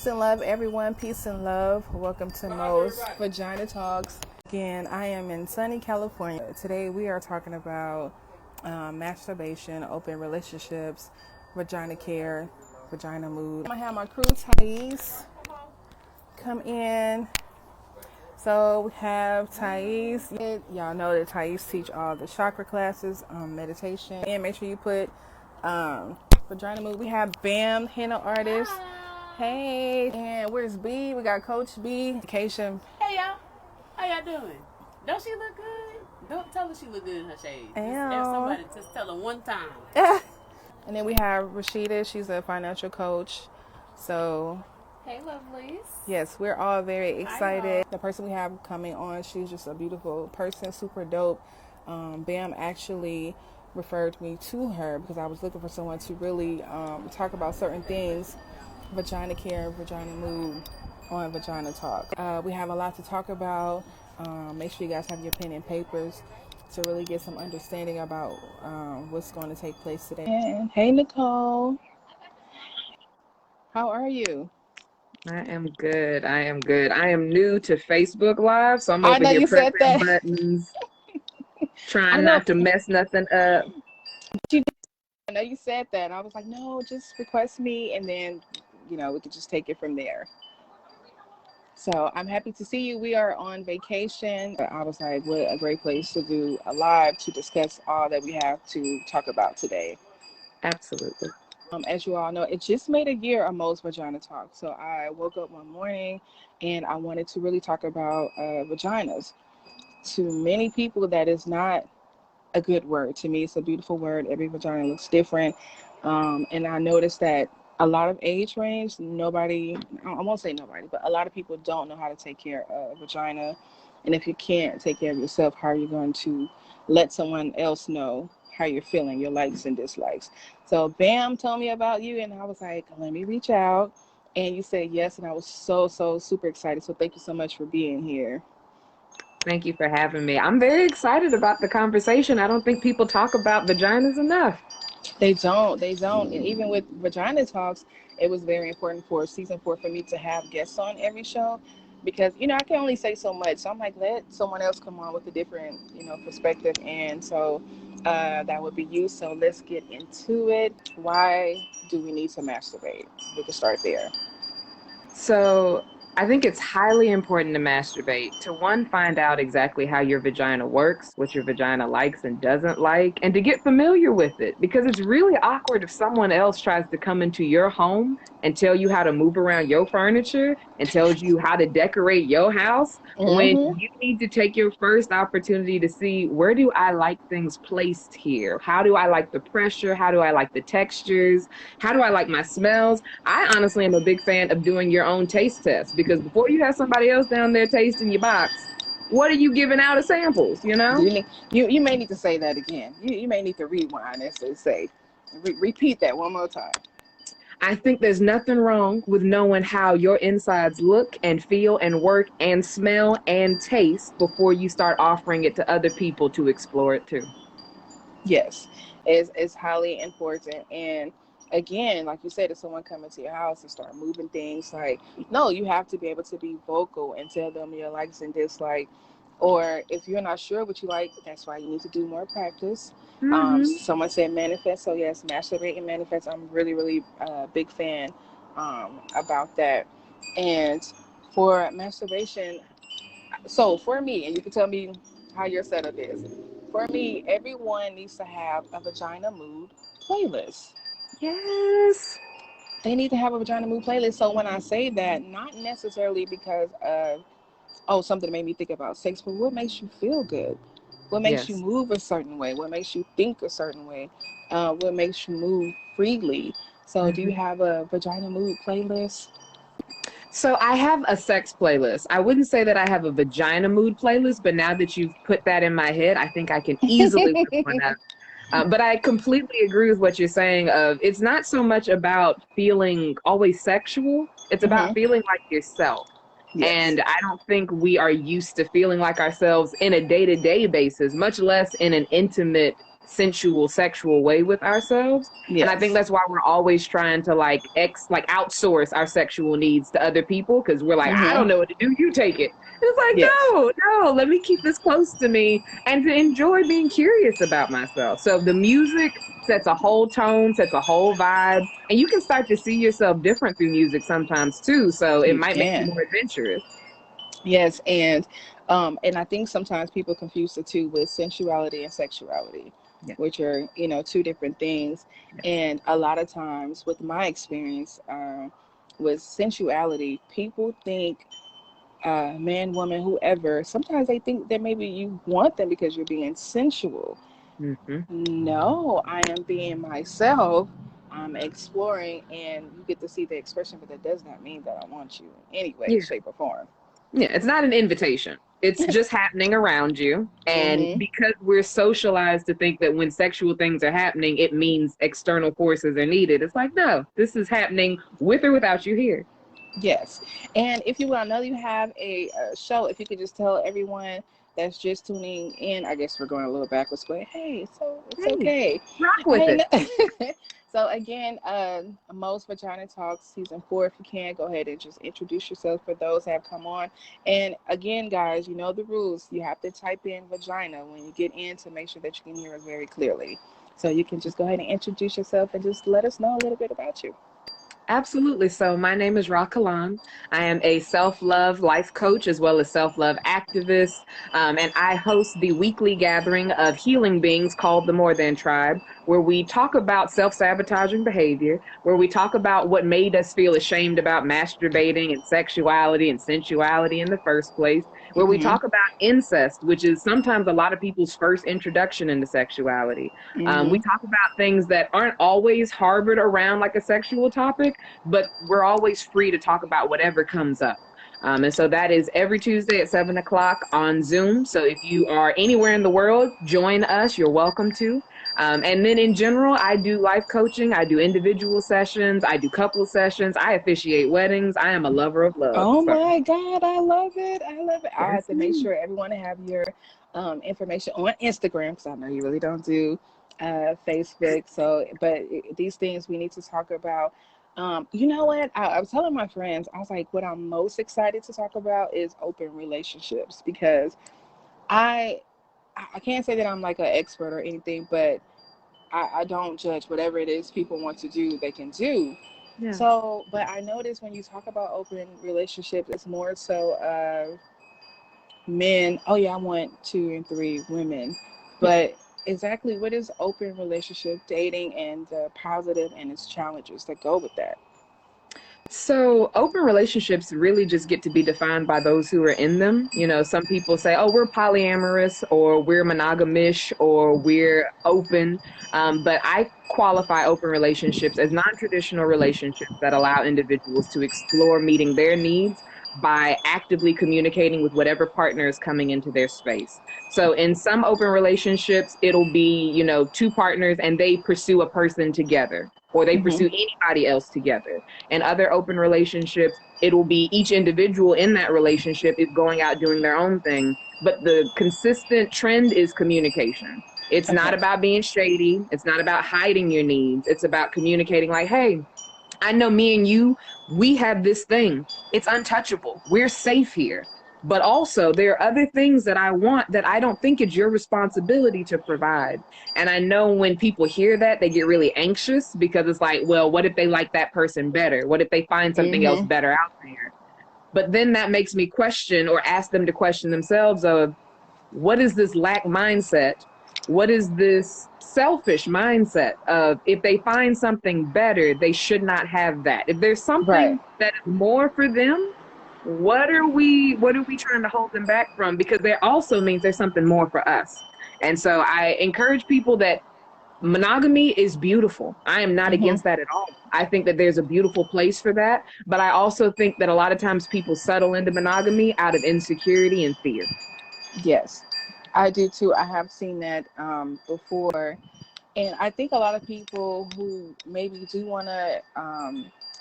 Peace and love, everyone. Peace and love. Welcome to Mo's Vagina Talks. Again, I am in sunny California. Today we are talking about masturbation, open relationships, vagina care, vagina mood. I have my crew, Thais, come in. So we have Thais. Y'all know that Thais teach all the chakra classes, meditation. And make sure you put vagina mood. We have Bam, henna artist. Hey, and where's B? We got Coach B. Vacation. Hey y'all, how y'all doing? Don't she look good? Don't tell her she look good in her shades. Just have somebody just tell her one time. And then we have Rashida. She's a financial coach. So, hey, lovelies. Yes, we're all very excited. The person we have coming on, she's just a beautiful person, super dope. Bam actually referred me to her because I was looking for someone to really talk about certain things. Vagina care, vagina mood on Vagina Talk. We have a lot to talk about. Make sure you guys have your pen and papers to really get some understanding about what's going to take place today. And hey, Nicole. How are you? I am good. I am new to Facebook Live, so I'm over here pressing buttons, trying not to mess nothing up. I know you said that. I was like, no, just request me, and then, we could just take it from there. So I'm happy to see you. We are on vacation. I was like, what a great place to do a live to discuss all that we have to talk about today. Absolutely. As you all know, it just made a year of Mo's Vagina Talk. So I woke up one morning and I wanted to really talk about vaginas. To many people, that is not a good word. To me, it's a beautiful word. Every vagina looks different. And I noticed that a lot of age range, I won't say nobody, but a lot of people don't know how to take care of a vagina. And if you can't take care of yourself, how are you going to let someone else know how you're feeling, your likes and dislikes? So Bam told me about you, and I was like, let me reach out. And you said yes, and I was so super excited. So thank you so much for being here. Thank you for having me. I'm very excited about the conversation. I don't think people talk about vaginas enough. They don't. And even with Vagina Talks, it was very important for season 4 for me to have guests on every show because, I can only say so much. So I'm like, let someone else come on with a different, perspective. And so that would be you. So let's get into it. Why do we need to masturbate? We can start there. So I think it's highly important to masturbate to, one, find out exactly how your vagina works, what your vagina likes and doesn't like, and to get familiar with it, because it's really awkward if someone else tries to come into your home and tell you how to move around your furniture and tells you how to decorate your house when you need to take your first opportunity to see, where do I like things placed here? How do I like the pressure? How do I like the textures? How do I like my smells? I honestly am a big fan of doing your own taste test, because before you have somebody else down there tasting your box, what are you giving out as samples, You may need to say that again. You may need to rewind and say, repeat that one more time. I think there's nothing wrong with knowing how your insides look and feel and work and smell and taste before you start offering it to other people to explore it too. Yes, it's highly important. And again, like you said, if someone come into your house and start moving things, like, no, you have to be able to be vocal and tell them your likes and dislikes. Or if you're not sure what you like, that's why you need to do more practice. Someone said manifest. So yes, masturbate and manifest. I'm really big fan about that. And for masturbation, so for me, and you can tell me how your setup is. For me, everyone needs to have a vagina mood playlist. Yes. They need to have a vagina mood playlist. So when I say that, not necessarily because of, something made me think about sex, but what makes you feel good? What makes you move a certain way? What makes you think a certain way? What makes you move freely? So do you have a vagina mood playlist? So I have a sex playlist. I wouldn't say that I have a vagina mood playlist, but now that you've put that in my head, I think I can easily whip one up. But I completely agree with what you're saying of, it's not so much about feeling always sexual. It's about feeling like yourself. Yes. And I don't think we are used to feeling like ourselves in a day-to-day basis, much less in an intimate sensual, sexual way with ourselves. And I think Yes. that's why we're always trying to like outsource our sexual needs to other people, because we're like, I don't Mm-hmm. know what to do, you take it. It's like, Yes. no, let me keep this close to me and to enjoy being curious about myself. So the music sets a whole tone, sets a whole vibe, and you can start to see yourself different through music sometimes too. So it You might make you can. more adventurous. Yes, and I think sometimes people confuse the two with sensuality and sexuality, Yeah. which are, two different things. And a lot of times, with my experience, with sensuality, people think man, woman, whoever. Sometimes they think that maybe you want them because you're being sensual. Mm-hmm. No, I am being myself. I'm exploring, and you get to see the expression, but that does not mean that I want you in any way, Yeah. shape, or form. Yeah, it's not an invitation. It's just happening around you. And Mm-hmm. because we're socialized to think that when sexual things are happening, it means external forces are needed. It's like, no, this is happening with or without you here. Yes. And if you will, I know you have a show. If you could just tell everyone that's just tuning in, I guess we're going a little backwards, but hey, so it's Hey, okay. rock with Hey, it. so again, Most Vagina Talks season 4. If you can, go ahead and just introduce yourself for those that have come on. And again, guys, you know the rules. You have to type in vagina when you get in to make sure that you can hear us very clearly. So you can just go ahead and introduce yourself and just let us know a little bit about you. Absolutely. So my name is Rah Kalon. I am a self-love life coach as well as self-love activist. And I host the weekly gathering of healing beings called the More Than Tribe, where we talk about self-sabotaging behavior, where we talk about what made us feel ashamed about masturbating and sexuality and sensuality in the first place, where we Mm-hmm. talk about incest, which is sometimes a lot of people's first introduction into sexuality. We Mm-hmm. talk about things that aren't always harbored around like a sexual topic, but we're always free to talk about whatever comes up. And so that is every Tuesday at 7 o'clock on Zoom. So if you are anywhere in the world, join us. You're welcome to. And then in general, I do life coaching. I do individual sessions. I do couple sessions. I officiate weddings. I am a lover of love. Oh So my God, I love it. I love it. I have that's to make me. sure everyone have your information on Instagram because I know you really don't do Facebook. So, but these things we need to talk about. You know what? I was telling my friends, I was like, what I'm most excited to talk about is open relationships because I I can't say that I'm like an expert or anything, but I don't judge whatever it is people want to do, they can do. Yeah. So, but I notice when you talk about open relationships, it's more so men. Oh yeah, I want 2 and 3 women, but exactly what is open relationship dating and the positive and its challenges that go with that. So open relationships really just get to be defined by those who are in them. You know, some people say, oh, we're polyamorous or we're monogamish or we're open. But I qualify open relationships as non-traditional relationships that allow individuals to explore meeting their needs by actively communicating with whatever partner is coming into their space. So in some open relationships, it'll be, two partners and they pursue a person together or they Mm-hmm. pursue anybody else together. And other open relationships, it will be each individual in that relationship is going out doing their own thing. But the consistent trend is communication. It's not Okay. about being shady. It's not about hiding your needs. It's about communicating like, hey, I know me and you, we have this thing. It's untouchable. We're safe here. But also, there are other things that I want that I don't think it's your responsibility to provide. And I know when people hear that, they get really anxious because it's like, well, what if they like that person better? What if they find something else Mm-hmm. better out there? But then that makes me question or ask them to question themselves of what is this lack mindset? What is this selfish mindset of if they find something better, they should not have that? If there's Right. something that is more for them, what are we trying to hold them back from? Because there also means there's something more for us. And so I encourage people that monogamy is beautiful. I am not Mm-hmm. against that at all. I think that there's a beautiful place for that. But I also think that a lot of times people settle into monogamy out of insecurity and fear. Yes, I do too. I have seen that before. And I think a lot of people who maybe do want to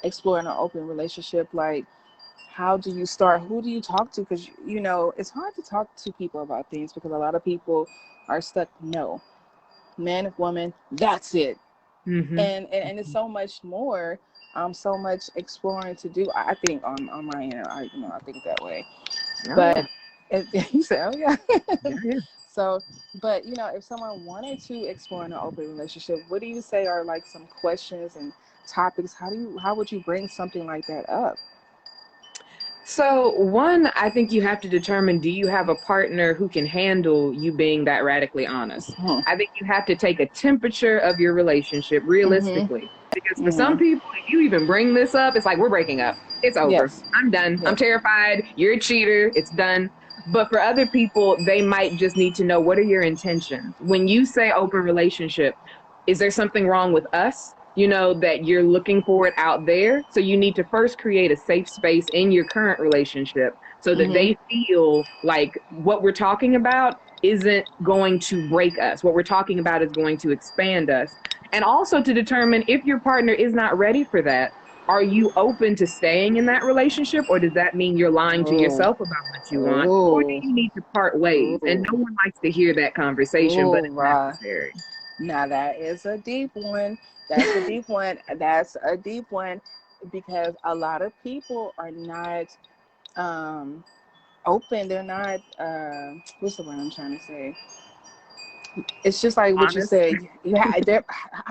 explore in an open relationship, like, how do you start? Who do you talk to? Because, it's hard to talk to people about things because a lot of people are stuck, no. man, woman, that's it. Mm-hmm. And it's so much more, so much exploring to do. I think on my end, I think that way. Oh But yeah. you say, oh yeah. Yeah, yeah. So, but if someone wanted to explore an open relationship, what do you say are like some questions and topics? How would you bring something like that up? So, one, I think you have to determine, do you have a partner who can handle you being that radically honest? Hmm. I think you have to take a temperature of your relationship Hmm. realistically. Because for some Hmm. people, if you even bring this up, it's like, we're breaking up. It's over. Yes. I'm done. I'm Yes. terrified. You're a cheater. It's done. But for other people, they might just need to know, what are your intentions? When you say open relationship, is there something wrong with us? That you're looking for it out there. So you need to first create a safe space in your current relationship so that Hmm. they feel like what we're talking about isn't going to break us. What we're talking about is going to expand us. And also to determine, if your partner is not ready for that, are you open to staying in that relationship, or does that mean you're lying to Oh. yourself about what you want? Or do Oh. you need to part ways? And Oh. no one likes to hear that conversation, but Oh. it's Right. necessary. Now that is a deep one. That's a deep one. That's a deep one because a lot of people are not um, open. They're not. What's the word I'm trying to say? It's just like what you Honest. said. Yeah, I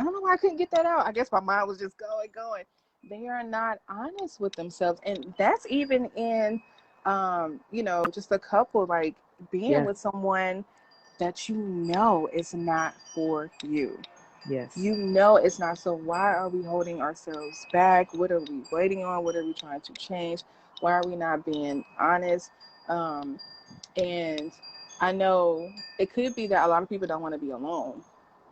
don't know why I couldn't get that out. I guess my mind was just going. They are not honest with themselves, and that's even in, just a couple, like being Yes. with someone that is not for you. Yes. It's not. So why are we holding ourselves back? What are we waiting on? What are we trying to change? Why are we not being honest? Um, and I know it could be that a lot of people don't want to be alone.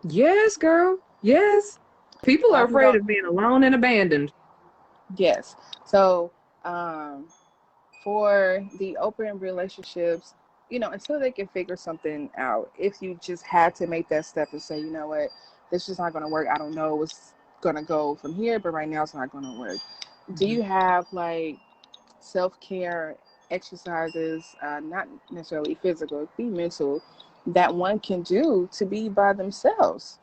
Yes, girl. Yes. A People lot are of people afraid don't. of being alone and abandoned. Yes. So um, for the open relationships, until they can figure something out, if you just had to make that step and say, you know what, this is not going to work. I don't know what's going to go from here, but right now it's not going to work. Do Mhm. you have like self-care exercises, not necessarily physical, be mental, that one can do to be by themselves?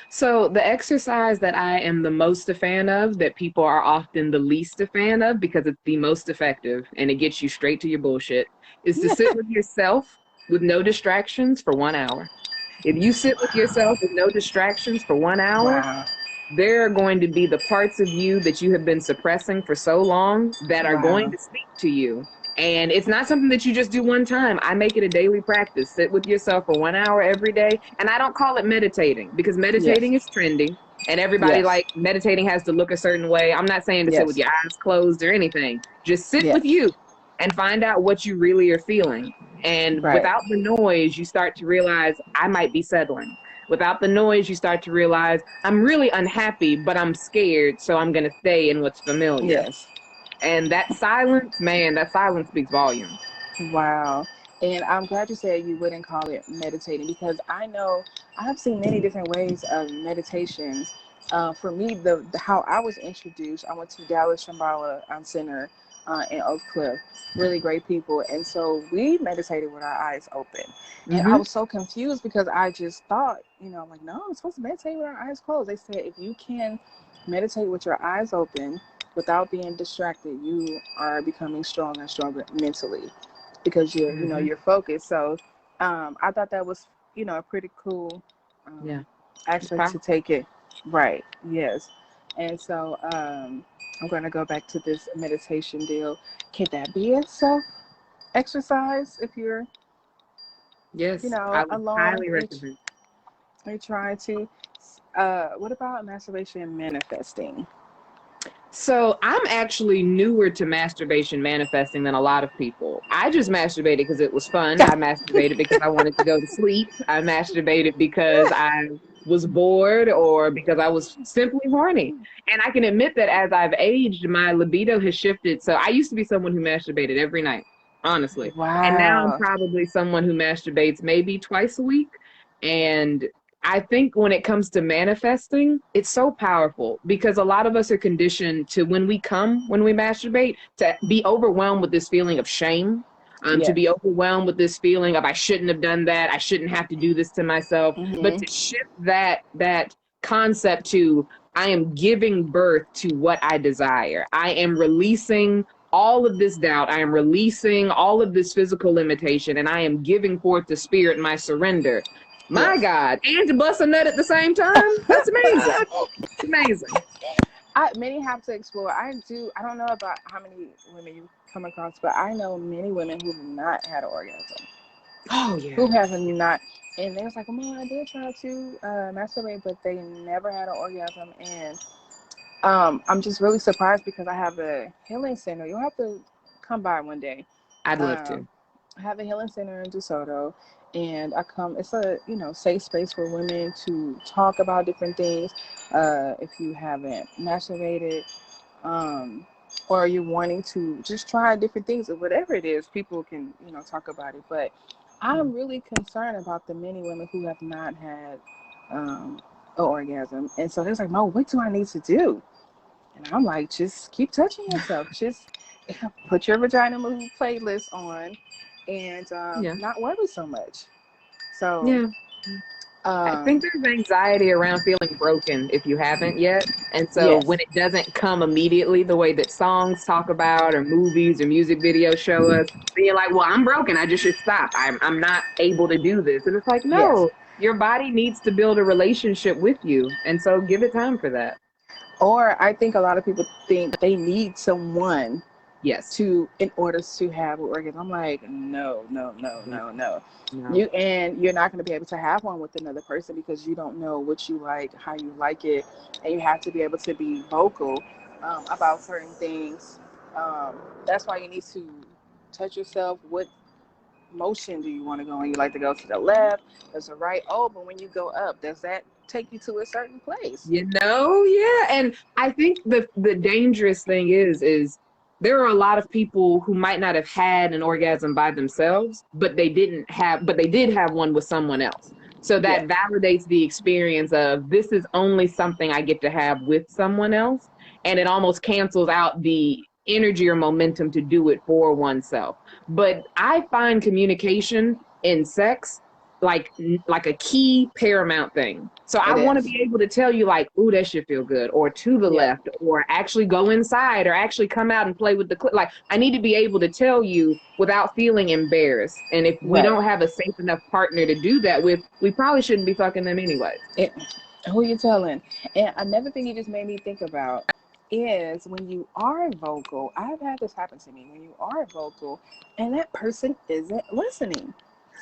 So, the exercise that I am the most a fan of, that people are often the least a fan of because it's the most effective and it gets you straight to your bullshit, is to sit with yourself with no distractions for 1 hour. If you sit with yourself with no distractions for 1 hour, Wow. there are going to be the parts of you that you have been suppressing for so long that are going Wow. to speak to you. And it's not something that you just do one time. I make it a daily practice. Sit with yourself for 1 hour every day. And I don't call it meditating, because Yes. meditating is trendy and everybody, Yes. like, meditating has to look a certain way. I'm not saying to sit with Yes. your eyes closed or anything. Just sit with Yes. you and find out what you really are feeling. And Right. without the noise, you start to realize, I might be settling. Without the noise, you start to realize, I'm really unhappy, but I'm scared, so I'm going to stay in what's familiar. Yes. And that silence, man, that silence speaks volumes. Wow. And I'm glad you said you wouldn't call it meditating, because I know I've seen many different ways of meditations. For me, the how I was introduced, I went to Dallas Shambhala Center in Oak Cliff. Really great people. And so we meditated with our eyes open. And I Mm-hmm. was so confused because I just thought, I'm like, no, I'm supposed to meditate with our eyes closed. They said if you can meditate with your eyes open without being distracted, you are becoming stronger and stronger mentally, because Mm-hmm. you're focused. So I thought that was a pretty cool Yeah, it's aspect to powerful. take it. Right. Yes. And so I'm going to go back to this meditation deal. Can that be a self exercise if you're Yes, I would alone highly and recommend. you're trying to what about masturbation and manifesting? So I'm actually newer to masturbation manifesting than a lot of people. I just masturbated because it was fun. I masturbated because I wanted to go to sleep. I masturbated because I was bored or because I was simply horny. And I can admit that as I've aged, my libido has shifted. So I used to be someone who masturbated every night, honestly. And now I'm Wow. probably someone who masturbates maybe twice a week. And I think when it comes to manifesting, it's so powerful because a lot of us are conditioned to, when we masturbate, to be overwhelmed with this feeling of shame. to Yes. be overwhelmed with this feeling of I shouldn't have done that, I shouldn't have to do this to myself, but Mm-hmm. to shift that concept to I am giving birth to what I desire. I am releasing all of this doubt. I am releasing all of this physical limitation, and I am giving forth the spirit, my surrender. My Yes. God. And to bust a nut at the same time? That's amazing. It's amazing. Many have to explore. I don't know about how many women you come across, but I know many women who've not had an orgasm. Oh, yeah. Who have not. And they was like, well, I did try to masturbate, but they never had an orgasm. And I'm just really surprised because I have a healing center. You'll have to come by one day. I'd love to. I have a healing center in DeSoto, and it's a safe space for women to talk about different things. If you haven't masturbated, or you're wanting to just try different things or whatever it is, people can talk about it. But I'm really concerned about the many women who have not had an orgasm, and so they're like, "No, what do I need to do?" And I'm like, just keep touching yourself. Just put your vagina move playlist on, and Yeah. not worry so much. So, Yeah. I think um, there's anxiety around feeling broken if you haven't yet. And so yes, when it doesn't come immediately the way that songs talk about or movies or music videos show us, then you're like, well, I'm broken. I just should stop. I'm not able to do this. And it's like, yes. no, your body needs to build a relationship with you. And so give it time for that. Or I think a lot of people think they need someone Yes. in order to have an orgasm. I'm like, no, no, no, No, no, no. no. You're not going to be able to have one with another person because you don't know what you like, how you like it, and you have to be able to be vocal about certain things. That's why you need to touch yourself. What motion do you want to go in? You like to go to the left, there's a right. Oh, but when you go up, does that take you to a certain place? Yeah. And I think the dangerous thing is there are a lot of people who might not have had an orgasm by themselves, but they did have one with someone else. So that Yes, validates the experience of this is only something I get to have with someone else. And it almost cancels out the energy or momentum to do it for oneself. But I find communication in sex like a key paramount thing. So I it want to is. be able to tell you like, ooh, that shit feel good, or to the Yeah, left, or actually go inside, or actually come out and play with the like I need to be able to tell you without feeling embarrassed. And if we right. don't have a safe enough partner to do that with, we probably shouldn't be fucking them anyways. It, who you telling? And another thing you just made me think about is when you are vocal. I've had this happen to me. When you are vocal, and that person isn't listening.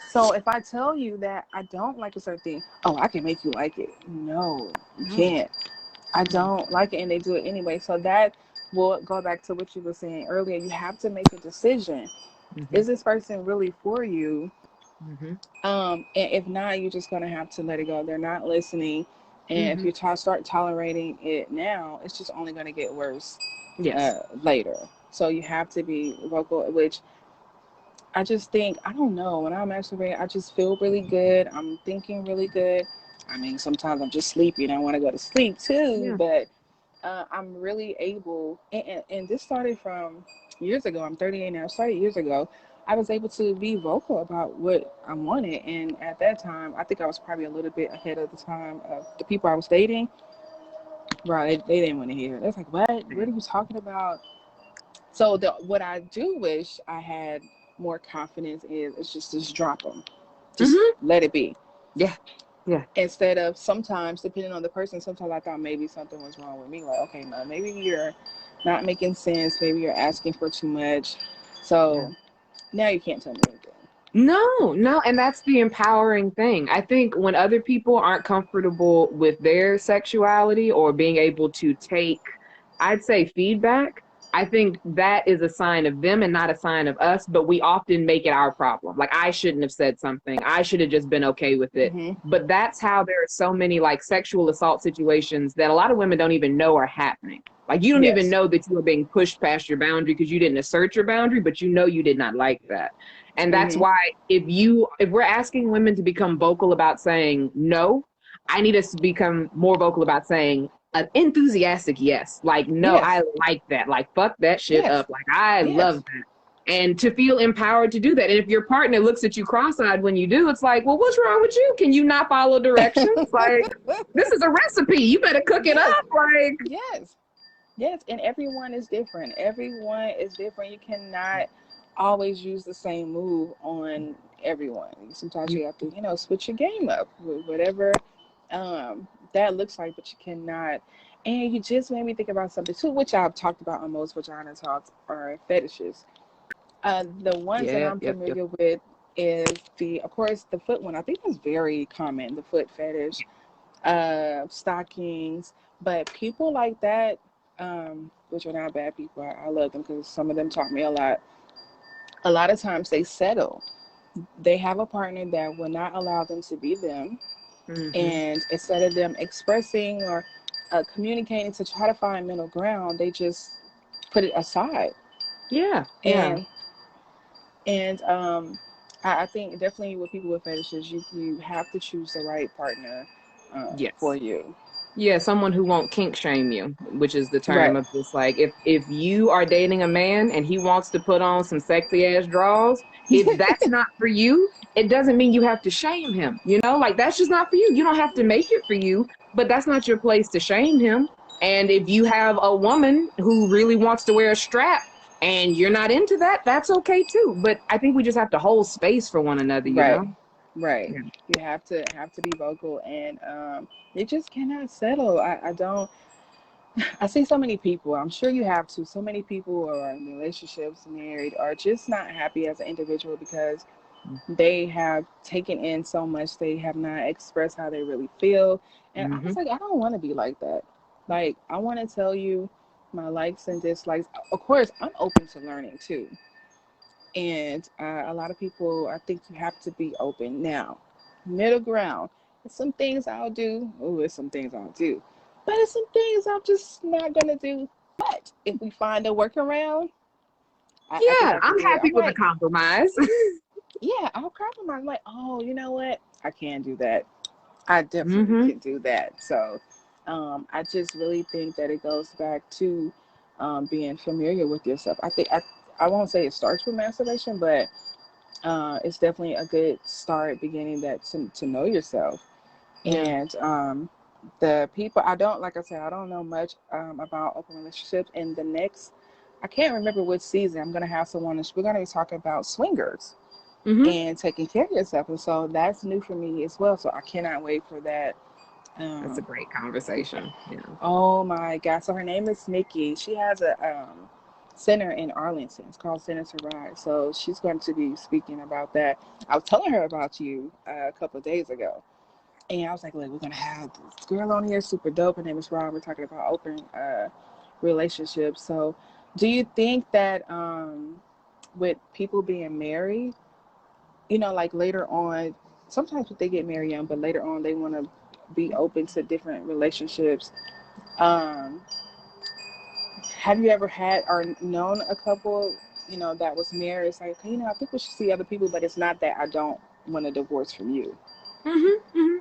So if I tell you that I don't like a certain thing, oh, I can make you like it. No, you No. can't. I No. don't like it, and they do it anyway. So that will go back to what you were saying earlier. You have to make a decision. Mm-hmm. Is this person really for you? Mm-hmm. And if not, you're just gonna have to let it go. They're not listening, and if Mm-hmm. you start tolerating it now, it's just only gonna get worse Yes. later. So you have to be vocal, which I just think I don't know. When I'm masturbating, I just feel really good. I'm thinking really good. I mean, sometimes I'm just sleepy and I want to go to sleep too, Yeah. but I'm really able. And this started from years ago. I'm 38 now. It started years ago. I was able to be vocal about what I wanted, and at that time, I think I was probably a little bit ahead of the time of the people I was dating. Right? They didn't want to hear it. It's like, what? What are you talking about? So what I do wish I had more confidence is it's just drop them, just Mm-hmm. let it be. Yeah. Yeah. Instead of sometimes, depending on the person, sometimes I thought maybe something was wrong with me. Like, okay, no, maybe you're not making sense. Maybe you're asking for too much. Yeah. So now you can't tell me anything. No, and that's the empowering thing. I think when other people aren't comfortable with their sexuality or being able to take, I'd say, feedback, I think that is a sign of them and not a sign of us, but we often make it our problem. Like, I shouldn't have said something. I should have just been okay with it. Hmm. But that's how there are so many like sexual assault situations that a lot of women don't even know are happening. Like, you don't even Yes. know that you are being pushed past your boundary because you didn't assert your boundary, but you know you did not like that. And that's Hmm. why if we're asking women to become vocal about saying no, I need us to become more vocal about saying an enthusiastic yes. Like, no, Yes. I like that. Like, fuck that shit Yes. up. Like, I love Yes. that. and to feel empowered to do that. And if your partner looks at you cross-eyed when you do, it's like, well, what's wrong with you? Can you not follow directions? Like, this is a recipe. You better cook it Yes, up. Like, yes, yes. And everyone is different. Everyone is different. You cannot always use the same move on everyone. Sometimes you have to, switch your game up with whatever that looks like, but you cannot. And you just made me think about something too, which I've talked about on most vagina talks, are fetishes. The ones that I'm yep. familiar with is of course, the foot one. I think that's very common, the foot fetish, stockings. But people like that, which are not bad people, I love them because some of them taught me a lot. A lot of times they settle. They have a partner that will not allow them to be them. Mm-hmm. And instead of them expressing or communicating to try to find middle ground, they just put it aside. Yeah. And I think definitely with people with fetishes, you have to choose the right partner for Yes. you. Yeah, someone who won't kink shame you, which is the term Right. of this. Like, if you are dating a man and he wants to put on some sexy ass drawers, if that's not for you, it doesn't mean you have to shame him. You know, like that's just not for you. You don't have to make it for you, but that's not your place to shame him. And if you have a woman who really wants to wear a strap and you're not into that, that's okay too. But I think we just have to hold space for one another, you Right. know? Right. Yeah. You have to be vocal, and you just cannot settle. I don't. I see so many people. I'm sure you have too. So many people who are in relationships, married, are just not happy as an individual because they have taken in so much. They have not expressed how they really feel. And I was Mm-hmm. like, I don't want to be like that. Like, I want to tell you my likes and dislikes. Of course, I'm open to learning too. And a lot of people, I think you have to be open. Now, middle ground. There's some things I'll do. Oh, there's some things I'll do. But there's some things I'm just not going to do. But if we find a workaround, I think Yeah, I can I'm do it. happy I'm with a like, compromise. yeah, I'll compromise. I'm like, oh, you know what? I can do that. I definitely Mm-hmm. can do that. So I just really think that it goes back to being familiar with yourself. I won't say it starts with masturbation, but it's definitely a good start beginning that to know yourself. Yeah. And the people, I don't, like I said, I don't know much about open relationships. And the next, I can't remember which season, I'm going to have someone, we're going to be talking about swingers Mm-hmm. and taking care of yourself. And so that's new for me as well. So I cannot wait for that. That's a Um, great conversation. Yeah. oh my God. So her name is Nikki. She has a center in Arlington. It's called Center to Rise. So she's going to be speaking about that. I was telling her about you a couple of days ago. And I was like, look, we're going to have this girl on here, super dope. Her name is Rah. We're talking about open relationships. So do you think that with people being married, like later on, sometimes they get married young, but later on they want to be open to different relationships. Um, have you ever had or known a couple, that was married? It's like, okay, I think we should see other people, but it's not that I don't want a divorce from you.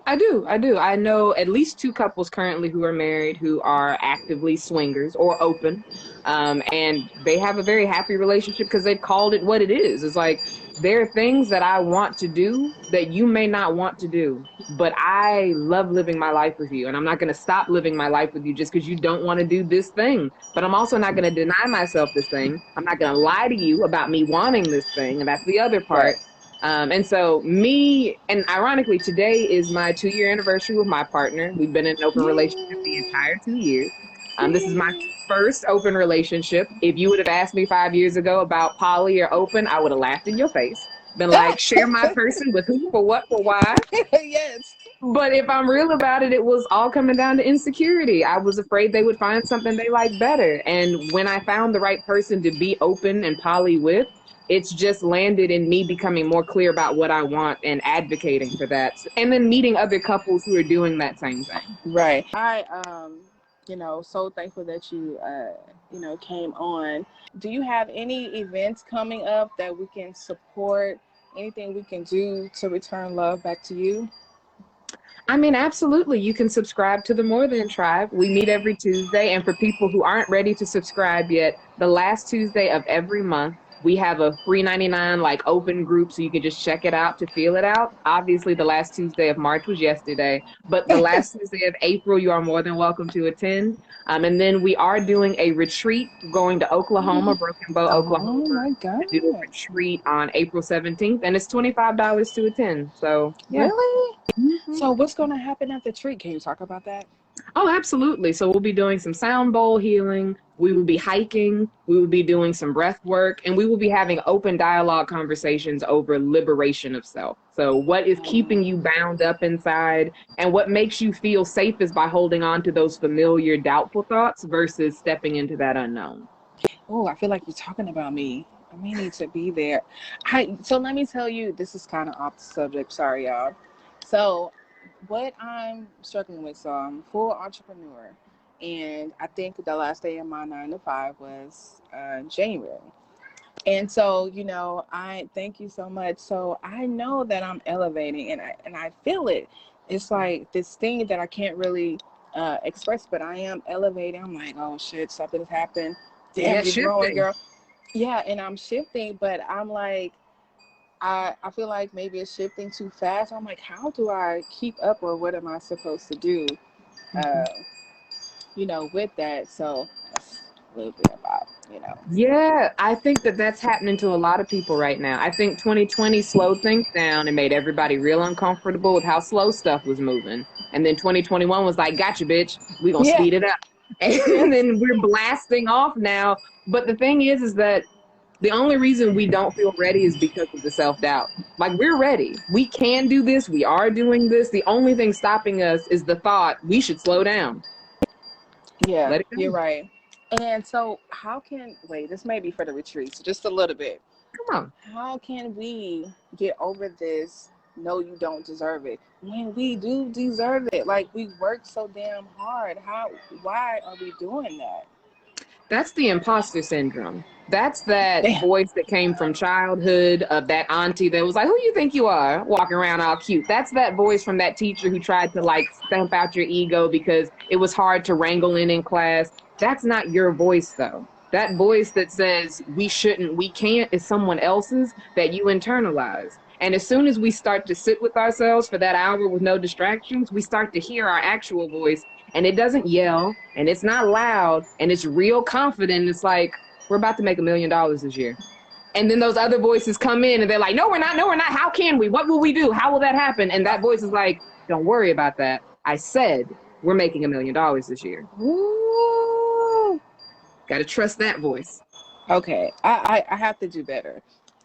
I do. I know at least two couples currently who are married who are actively swingers or open. And they have a very happy relationship because they've called it what it is. It's like there are things that I want to do that you may not want to do, but I love living my life with you. And I'm not going to stop living my life with you just because you don't want to do this thing. But I'm also not going to deny myself this thing. I'm not going to lie to you about me wanting this thing. And that's the other Right. part. And so me, and ironically, today is my 2 year anniversary with my partner. We've been in an open relationship the Yay. entire 2 years. This is my Yay. first open relationship. If you would have asked me 5 years ago about poly or open, I would have laughed in your face. Been like, share my person with who, for what, for why. Yes. But if I'm real about it, it was all coming down to insecurity. I was afraid they would find something they like better. And when I found the right person to be open and poly with, it's just landed in me becoming more clear about what I want and advocating for that. And then meeting other couples who are doing that same thing. Right. So thankful that you came on. Do you have any events coming up that we can support? Anything we can do to return love back to you? I mean, absolutely. You can subscribe to the More Than Tribe. We meet every Tuesday. And for people who aren't ready to subscribe yet, the last Tuesday of every month, We have a free 99 like open group, so you can just check it out to feel it out. Obviously, the last Tuesday of March was yesterday, but the last Tuesday of April, you are more than welcome to attend. And then we are doing a retreat going to Oklahoma, Broken Bow, Oklahoma, Oh my God. to do a retreat on April 17th, and it's $25 to attend. So yeah. Really? Mhm. So what's going to happen at the treat? Can you talk about that? Oh, absolutely. So we'll be doing some sound bowl healing. We will be hiking. We will be doing some breath work, and we will be having open dialogue conversations over liberation of self. So what is keeping you bound up inside, and what makes you feel safe is by holding on to those familiar, doubtful thoughts versus stepping into that unknown. Oh, I feel like you're talking about me. I may need to be there. So let me tell you, this is kind of off the subject. Sorry, y'all. So what I'm struggling with, so I'm a full entrepreneur, and I think the last day of my 9 to 5 was January. And so, I thank you so much. So I know that I'm elevating, and I feel it. It's like this thing that I can't really express, but I am elevating. I'm like, oh shit, something has happened. Damn, Yeah, you're growing, shifting. girl. Yeah, and I'm shifting, but I'm like, I feel like maybe it's shifting too fast. I'm like, how do I keep up, or what am I supposed to do, uh, Mhm. with that? So that's a little bit about. Yeah, I think that that's happening to a lot of people right now. I think 2020 slowed things down and made everybody real uncomfortable with how slow stuff was moving. And then 2021 was like, gotcha, bitch. We're going to Yeah, speed it up. And yes, then we're blasting off now. But the thing is that the only reason we don't feel ready is because of the self-doubt. Like, we're ready. We can do this. We are doing this. The only thing stopping us is the thought we should slow down. yeah, Let it you're go. right. And so, wait, this may be for the retreat, so just a little bit. Come on. How can we get over this? No, you don't deserve it. When we do deserve it, like we work so damn hard. Why are we doing that? That's the imposter syndrome. That's that Damn. voice that came from childhood of that auntie that was like, who you think you are? Walking around all cute. That's that voice from that teacher who tried to like stamp out your ego because it was hard to wrangle in class. That's not your voice though. That voice that says we shouldn't, we can't is someone else's that you internalize. And as soon as we start to sit with ourselves for that hour with no distractions, we start to hear our actual voice, and it doesn't yell and it's not loud and it's real confident. It's like, we're about to make $1 million this year. And then those other voices come in and they're like, no, we're not. No, we're not. How can we? What will we do? How will that happen? And that voice is like, don't worry about that. I said we're making $1 million this year. Ooh. Got to trust that voice. Okay, I have to do better,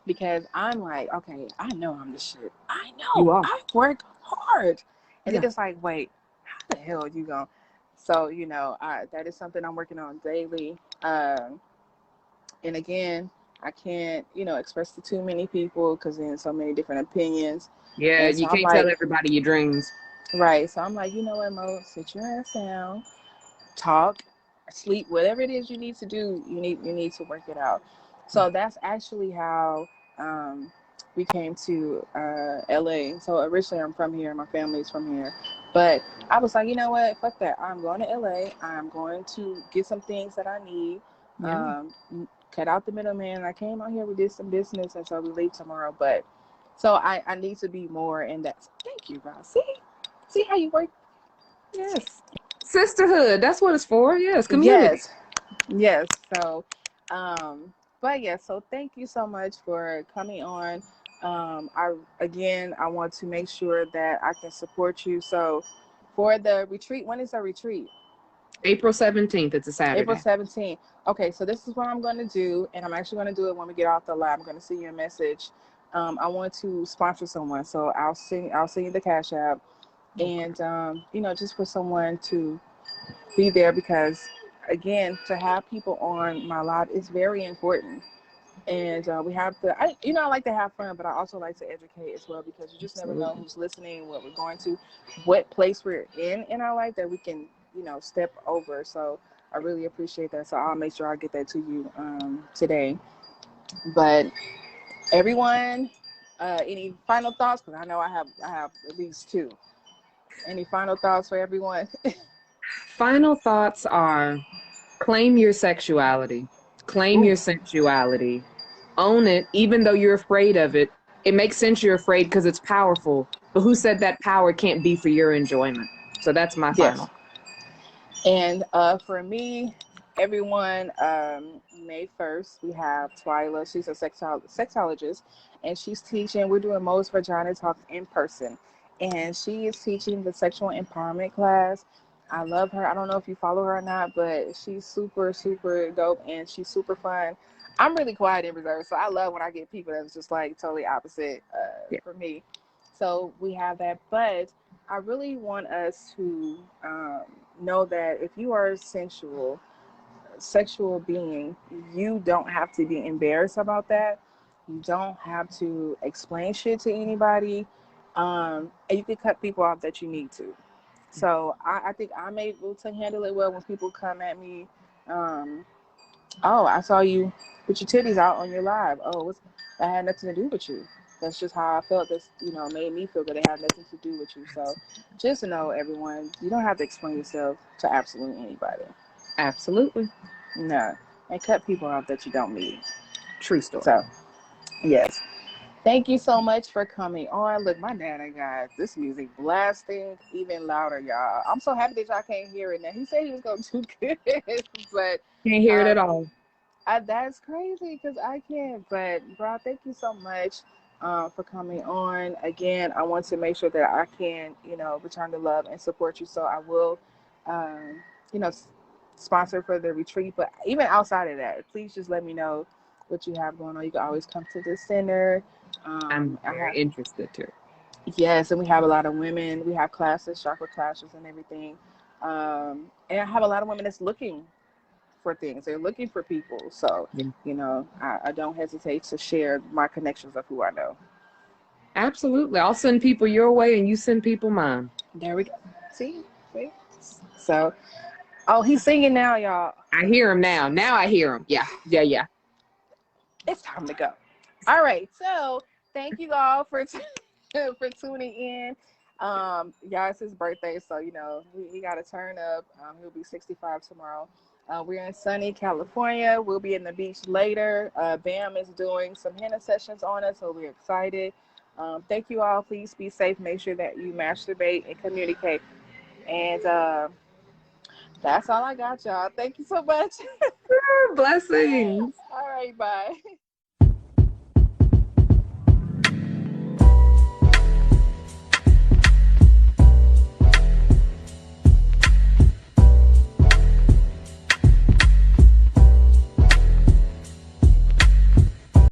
because I'm like, okay, I know I'm the shit. I You know are. I work hard, and Yeah. then it's like, wait, how the hell are you going? So that is something I'm working on daily. And again, I can't express to too many people because then so many different opinions, Yeah. and You so I'm can't tell like, everybody your dreams. right. So I'm like, you know what, Mo, sit your ass down, talk, sleep, whatever it is you need to do, you need to work it out. So that's actually how we came to LA. So originally I'm from here, my family's from here, but I was like, you know what, fuck that. I'm going to LA. I'm going to get some things that I need. Yeah. Um, cut out the middleman. I came out here, we did some business, and so we leave tomorrow. But so I need to be more in that. Thank you, Rob. See how you work. Yes. Sisterhood. That's what it's for. Yes. Community. Yes. Yes. So, but yeah, so thank you so much for coming on. I want to make sure that I can support you. So, for the retreat, when is the retreat? April 17th. It's a April Saturday. 17th. Okay, so this is what I'm going to do, and I'm actually going to do it when we get off the live. I'm going to send you a message. I want to sponsor someone, so I'll send you the Cash App, Okay. and just for someone to be there, because again, to have people on my live is very important. And we have to I like to have fun, but I also like to educate as well, because you just never know Absolutely. who's listening, what we're going to, what place we're in our life that we can step over. So I really appreciate that, so I'll make sure I get that to you today. But everyone, any final thoughts? Because I know I have at least two. Any final thoughts for everyone? Final thoughts are claim your sexuality, claim Ooh. your sensuality, own it, even though you're afraid of it. It makes sense you're afraid because it's powerful. But who said that power can't be for your enjoyment? So that's my Yes. final. And for me, everyone, May 1st, we have Twyla. She's a sexologist, and she's teaching. We're doing most Vagina Talks in person, and she is teaching the sexual empowerment class. I love her. I don't know if you follow her or not, but she's super, super dope, and she's super fun. I'm really quiet and reserved, so I love when I get people that's just like totally opposite Yeah. for me. So we have that, but I really want us to know that if you are a sexual being, you don't have to be embarrassed about that. You don't have to explain shit to anybody. And you can cut people off that you need to. So I think I'm able to handle it well when people come at me. Um, oh, I saw you put your titties out on your live. That had nothing to do with you. That's just how I felt. That's, made me feel good. It had nothing to do with you. So just to know, everyone, you don't have to explain yourself to absolutely anybody. Absolutely. No. And cut people off that you don't need. True story. So, yes. Thank you so much for coming on. Look, my dad got this music blasting even louder, y'all. I'm so happy that y'all can't hear it now. He said he was going to do good, but Can't hear it at all. that's crazy because I can't. But, bro, thank you so much for coming on. Again, I want to make sure that I can, return the love and support you. So I will, um, you know, sponsor for the retreat. But even outside of that, please just let me know what you have going on. You can always come to the center. I'm very interested too. Yes, and we have a lot of women. We have classes, chakra classes, and everything. And I have a lot of women that's looking for things. They're looking for people. So, Yeah. I don't hesitate to share my connections of who I know. Absolutely. I'll send people your way and you send people mine. There we go. See? So, oh, he's singing now, y'all. I hear him now. Now I hear him. Yeah. Yeah. Yeah. It's time to go. All right. So, thank you all for for tuning in. Y'all, it's his birthday, so he got to turn up. He'll be 65 tomorrow. We're in sunny California. We'll be in the beach later. Bam is doing some henna sessions on us, so we're excited. Thank you all. Please be safe. Make sure that you masturbate and communicate. And that's all I got, y'all. Thank you so much. Blessings. All right, bye.